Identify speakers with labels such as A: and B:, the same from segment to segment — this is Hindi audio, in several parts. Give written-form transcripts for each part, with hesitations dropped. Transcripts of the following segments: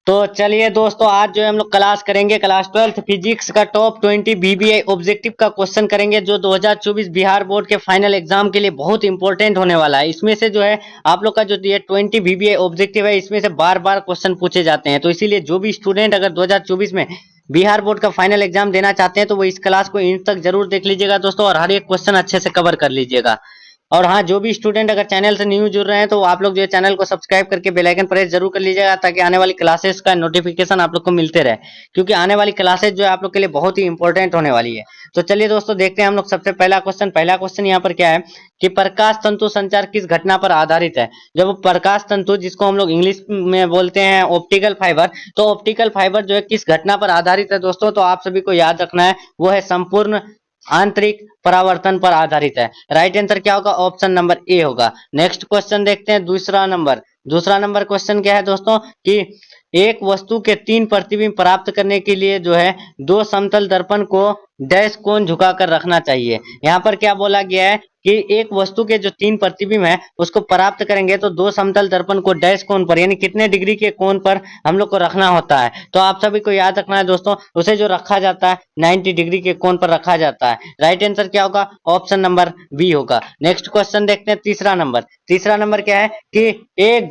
A: तो चलिए दोस्तों, आज जो है हम लोग क्लास करेंगे क्लास 12th फिजिक्स का टॉप 20 बीबीआई ऑब्जेक्टिव का क्वेश्चन करेंगे, जो 2024 बिहार बोर्ड के फाइनल एग्जाम के लिए बहुत इंपॉर्टेंट होने वाला है। इसमें से जो है आप लोग का जो ये 20 बीबीआई ऑब्जेक्टिव है, इसमें से बार बार क्वेश्चन पूछे जाते हैं। तो इसीलिए जो भी स्टूडेंट अगर 2024 में बिहार बोर्ड का फाइनल एग्जाम देना चाहते हैं, तो वो इस क्लास को इन तक जरूर देख लीजिएगा दोस्तों, और हर एक क्वेश्चन अच्छे से कवर कर लीजिएगा। और हाँ, जो भी स्टूडेंट अगर चैनल से न्यू जुड़ रहे हैं, तो आप लोग जो है चैनल को सब्सक्राइब करके बेल आइकन प्रेस जरूर कर लीजिएगा, ताकि आने वाली क्लासेस का नोटिफिकेशन आप लोग को मिलते रहे, क्योंकि आने वाली क्लासेस जो है आप लोग के लिए बहुत ही इंपॉर्टेंट होने वाली है। तो चलिए दोस्तों, देखते हैं हम लोग सबसे पहला क्वेश्चन यहाँ पर क्या है कि प्रकाश तंतु संचार किस घटना पर आधारित है। जब प्रकाश तंतु, जिसको हम लोग इंग्लिश में बोलते हैं ऑप्टिकल फाइबर, तो ऑप्टिकल फाइबर जो है किस घटना पर आधारित है दोस्तों, तो आप सभी को याद रखना है, वो है संपूर्ण आंतरिक परावर्तन पर आधारित है। राइट आंसर क्या होगा? ऑप्शन नंबर ए होगा। नेक्स्ट क्वेश्चन देखते हैं, दूसरा नंबर क्वेश्चन क्या है दोस्तों कि एक वस्तु के 3 प्रतिबिंब प्राप्त करने के लिए जो है 2 समतल दर्पण को डैश कोण झुकाकर रखना चाहिए। यहाँ पर क्या बोला गया है कि एक वस्तु के जो 3 प्रतिबिंब है उसको प्राप्त करेंगे, तो 2 समतल दर्पण को डैश कोण पर, यानी कितने डिग्री के कोण पर हम लोग को रखना होता है। तो आप सभी को याद रखना है दोस्तों, उसे जो रखा जाता है 90 डिग्री के कोण पर रखा जाता है। राइट आंसर क्या होगा? ऑप्शन नंबर बी होगा। नेक्स्ट क्वेश्चन देखते हैं, तीसरा नंबर क्या है कि एक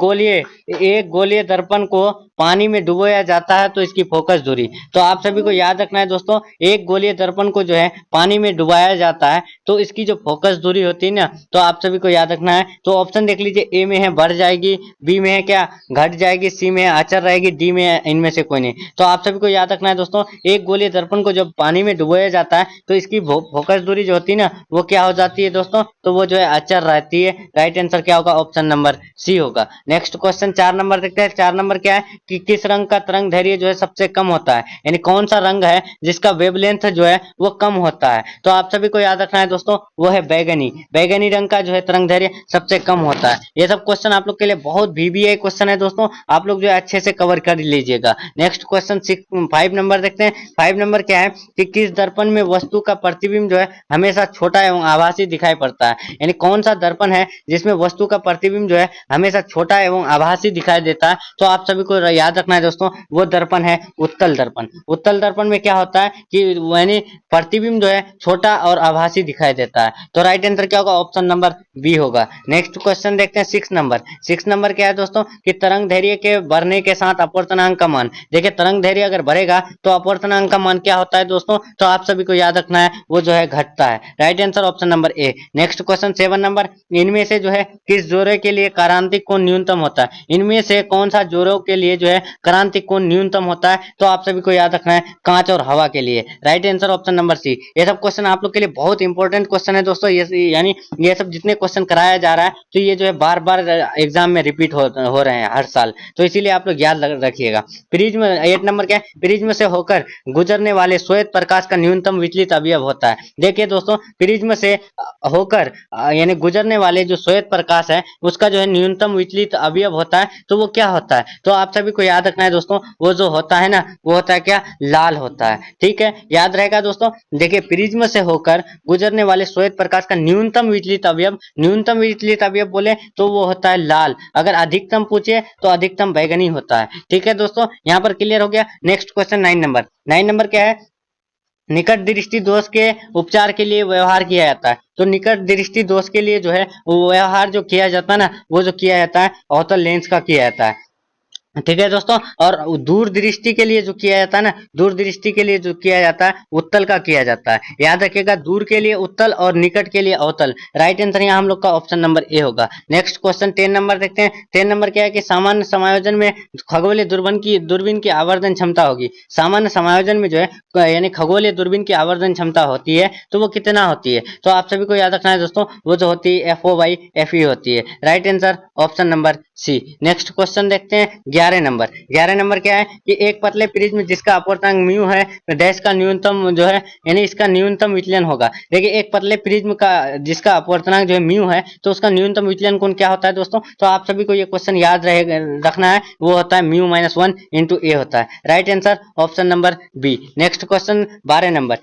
A: गोलीय दर्पण को पानी में डुबोया जाता है, तो इसकी फोकस दूरी। तो आप सभी को याद रखना है दोस्तों, एक गोलीय दर्पण को जो है पानी में डुबाया जाता है, तो इसकी जो फोकस दूरी होती है ना, तो आप सभी को याद रखना है। तो ऑप्शन देख लीजिए, ए में है बढ़ जाएगी, बी में है क्या घट जाएगी, सी में है अचर रहेगी, डी में है इनमें से कोई नहीं। तो आप सभी को याद रखना है दोस्तों, एक गोलीय दर्पण को जब पानी में डुबोया जाता है, तो इसकी फोकस दूरी जो होती है ना, वो क्या हो जाती है दोस्तों, तो वो जो है अचर रहती है। राइट आंसर क्या होगा? ऑप्शन नंबर सी होगा। नेक्स्ट क्वेश्चन 4 नंबर देखते हैं। 4 नंबर क्या है कि किस रंग का तरंग दैर्घ्य जो है सबसे कम होता है, यानी कौन सा रंग है जिसका वेवलेंथ जो है वो कम होता है। तो आप सभी को याद रखना है दोस्तों, वो है बैगनी रंग का जो है तरंग दैर्घ्य सबसे कम होता है। ये सब क्वेश्चन आप लोग के लिए बहुत वीवीआई क्वेश्चन है दोस्तों, आप लोग जो है अच्छे से कवर कर लीजिएगा। नेक्स्ट क्वेश्चन 5 नंबर देखते हैं। 5 नंबर क्या है कि किस दर्पण में वस्तु का प्रतिबिंब जो है हमेशा छोटा एवं आभासी दिखाई पड़ता है, यानी कौन सा दर्पण है जिसमें वस्तु का प्रतिबिंब जो है हमेशा छोटा एवं आभासी दिखाई देता है। तो आप सभी को याद रखना है दोस्तों, वो दर्पण है उत्तल दर्पण। उत्तल दर्पण में क्या होता है कि यानी प्रतिबिंब जो है छोटा और आभासी दिखाई देता है। तो राइट आंसर क्या होगा? ऑप्शन नंबर बी होगा। नेक्स्ट क्वेश्चन देखते हैं 6 नंबर क्या है दोस्तों कि तरंग दैर्घ्य के बढ़ने के साथ अपवर्तनांक का मान। देखिए, तरंग दैर्घ्य अगर बढ़ेगा तो अपवर्तनांक का मान क्या होता है दोस्तों, तो आप सभी को याद रखना है, वो जो है घटता है। Right answer option number A. Next question 7 number, इनमें से जो है किस जोड़े के लिए क्रांतिक कोण न्यूनतम होता है। इनमें से कौन सा जोड़ों के लिए जो है क्रांतिक कोण न्यूनतम होता है, तो आप सभी को याद रखना है कांच और हवा के लिए। Right answer option number C. ये सब क्वेश्चन आप लोग के लिए बहुत इंपॉर्टेंट क्वेश्चन है दोस्तों, यानी ये सब जितने क्वेश्चन कराया जा रहा है, तो ये जो है बार बार एग्जाम में रिपीट हो रहे हैं हर साल, तो इसीलिए आप लोग याद रखिएगा। प्रिज्म 8 नंबर क्या है, प्रिज्म से होकर गुजरने वाले श्वेत प्रकाश का न्यूनतम विचलित अवयव होता है। देखिए दोस्तों, प्रिज्म से होकर यानी गुजरने वाले जो श्वेत प्रकाश है, उसका जो है न्यूनतम विचलित अवयव होता है, तो वो क्या होता है, तो आप सभी को याद रखना है दोस्तों, वो जो होता है ना, वो होता है क्या, लाल होता है। ठीक है, याद रहेगा दोस्तों। देखिए, प्रिज्म से होकर गुजरने वाले श्वेत प्रकाश का न्यूनतम विचलित अवयव बोले तो वो होता है लाल। अगर अधिकतम पूछे तो अधिकतम बैगनी होता है। ठीक है दोस्तों, यहाँ पर क्लियर हो गया। नेक्स्ट क्वेश्चन 9 नंबर क्या है, निकट दृष्टि दोष के उपचार के लिए व्यवहार किया जाता है। तो निकट दृष्टि दोष के लिए जो है वो व्यवहार जो किया जाता है ना, वो जो किया जाता है अवतल लेंस का किया जाता है। ठीक है दोस्तों, और दूर दृष्टि के लिए जो किया जाता है ना, दूर दृष्टि के लिए जो किया जाता है उत्तल का किया जाता है। याद रखिएगा, दूर के लिए उत्तल और निकट के लिए अवतल। राइट आंसर यहाँ हम लोग का ऑप्शन नंबर ए होगा। नेक्स्ट क्वेश्चन 10 नंबर देखते हैं। 10 नंबर क्या है कि सामान्य समायोजन में खगोलीय दूरबीन की आवर्धन क्षमता होगी। सामान्य समायोजन में जो है यानी खगोलीय दूरबीन की आवर्धन क्षमता होती है, तो वो कितना होती है, तो आप सभी को याद रखना है दोस्तों, वो जो होती है FO/FE होती है। Right answer option number C. Next question देखते हैं 11 नंबर क्या है कि एक पतले प्रिज्म जिसका अपवर्तनांक म्यू है, डैश का न्यूनतम जो है यानी इसका न्यूनतम विचलन होगा। देखिए, एक पतले प्रिज्म का जिसका अपवर्तनांक जो है म्यू है, तो उसका न्यूनतम विचलन कोण क्या होता है दोस्तों, तो आप सभी को ये क्वेश्चन याद रखना है, वो होता है μ-1 इंटू ए होता है। Right answer option number B. Next question 12 number,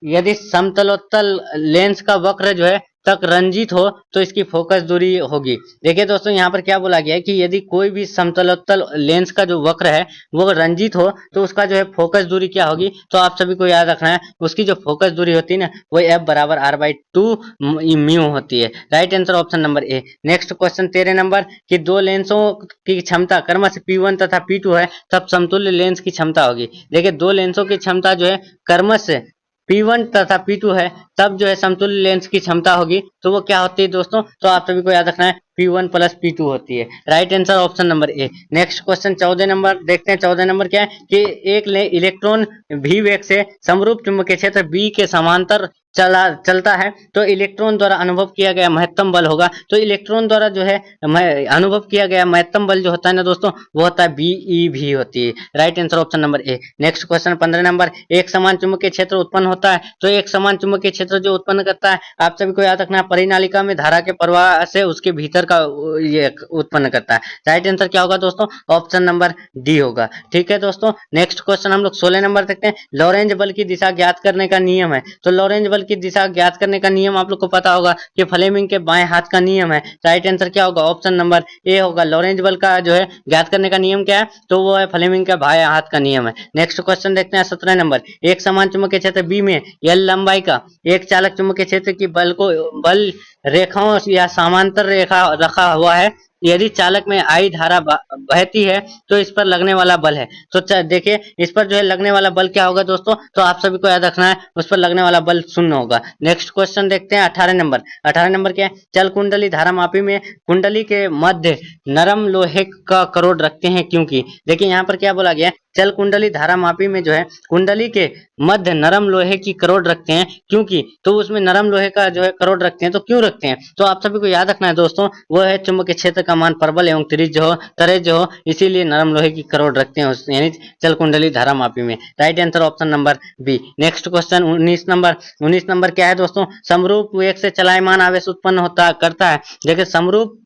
A: यदि समतलोत्तल लेंस का वक्र जो है तक रंजित हो तो इसकी फोकस दूरी होगी। देखिए दोस्तों यहाँ पर क्या बोला गया है कि यदि कोई भी समतलोत्तल लेंस का जो वक्र है वो रंजित हो तो उसका जो है फोकस दूरी क्या होगी, तो आप सभी को याद रखना है उसकी जो फोकस दूरी होती है ना वो एफ बराबर आर बाई टू म्यू होती है। Right answer option number A. Next question 13 number कि दो लेंसों की क्षमता क्रमशः P1 तथा P2 है तब समतुल्य लेंस की क्षमता होगी। देखिए दो लेंसों की क्षमता जो है क्रमशः P1 तथा P2 है तब जो है समतुल्य लेंस की क्षमता होगी, तो वो क्या होती है दोस्तों, तो आप सभी को याद रखना है P1 प्लस P2 होती है। Right answer option number A. Next question 14 number देखते हैं। 14 नंबर क्या है कि एक इलेक्ट्रॉन v वेग से समरूप चुंबकीय क्षेत्र B के समांतर चलता है तो इलेक्ट्रॉन द्वारा अनुभव किया गया महत्तम बल होगा। तो इलेक्ट्रॉन द्वारा जो है अनुभव किया गया महत्तम बल जो होता है ना दोस्तों वो होता है BeV होती है। Right answer option number A. Next question 15 number एक समान चुंबकीय क्षेत्र उत्पन्न होता है तो एक समान चुंबकीय क्षेत्र जो उत्पन्न करता है आप सभी को याद रखना है परिनालिका में धारा के प्रवाह से उसके भीतर का ये उत्पन्न करता है। राइट आंसर क्या होगा दोस्तों, ऑप्शन नंबर डी होगा। ठीक है दोस्तों, नेक्स्ट क्वेश्चन हम लोग 16 नंबर देखते हैं। लॉरेंज बल की दिशा ज्ञात करने का नियम है। तो लॉरेंज बल की दिशा ज्ञात करने का नियम आप लोग को पता होगा कि फ्लेमिंग के बाएं हाथ का नियम है। राइट आंसर क्या होगा, ऑप्शन नंबर ए होगा। लॉरेंज बल का जो है ज्ञात करने का नियम क्या है, तो वो है फ्लेमिंग के बाएं हाथ का नियम है। नेक्स्ट क्वेश्चन देखते हैं 17 नंबर। एक समान चुंबकीय क्षेत्र बी में एल लंबाई का एक चालक चुंबकीय क्षेत्र की बल रेखाओं या समांतर रेखा रखा हुआ है। यदि चालक में आई धारा बहती है तो इस पर लगने वाला बल है। तो देखिए इस पर जो है लगने वाला बल क्या होगा दोस्तों, तो आप सभी को याद रखना है उस पर लगने वाला बल 0 होगा। नेक्स्ट क्वेश्चन देखते हैं 18 नंबर। 18 नंबर क्या है, चल कुंडली धारा मापी में कुंडली के मध्य नरम लोहे का करोड़ रखते हैं क्योंकि। देखिए यहाँ पर क्या बोला गया, चल कुंडली धारा मापी में जो है कुंडली के मध्य नरम लोहे की करोड़ रखते हैं क्योंकि। तो उसमें नरम लोहे का जो है करोड़ रखते हैं, तो क्यों रखते हैं, तो आप सभी को याद रखना है दोस्तों वो है चुंबकीय क्षेत्र का मान प्रबल एवं तेज जो हो इसीलिए नरम लोहे की करोड़ रखते हैं यानी चल कुंडली धारा मापी में। Right answer option number B. Next question 19 number. 19 number क्या है दोस्तों, समरूप वेग से चलायमान आवेश उत्पन्न करता है। देखिए समरूप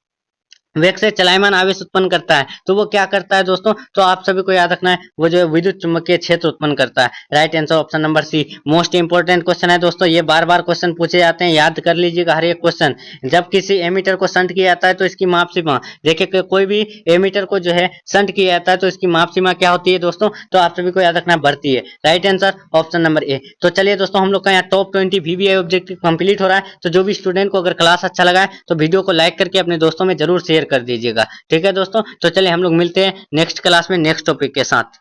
A: वेग से चलायमान आवेश उत्पन्न करता है तो वो क्या करता है दोस्तों, तो आप सभी को याद रखना है वो जो है विद्युत चुंबकीय क्षेत्र उत्पन्न करता है। Right answer option number C. Most important question है दोस्तों, ये बार बार क्वेश्चन पूछे जाते हैं, याद कर लीजिएगा हर एक क्वेश्चन। जब किसी एमीटर को शंट किया जाता है तो इसकी माप सीमा, देखिए कोई भी एमीटर को जो है शंट किया जाता है तो इसकी माप सीमा क्या होती है दोस्तों, तो आप सभी को याद रखना बढ़ती है। Right answer option number A. तो चलिए दोस्तों हम लोग का यहाँ टॉप 20 VBI ऑब्जेक्टिव कंप्लीट हो रहा है। तो जो भी स्टूडेंट को अगर क्लास अच्छा लगा है तो वीडियो को लाइक करके अपने दोस्तों में जरूर शेयर कर दीजिएगा। ठीक है दोस्तों, तो चलिए हम लोग मिलते हैं नेक्स्ट क्लास में नेक्स्ट टॉपिक के साथ।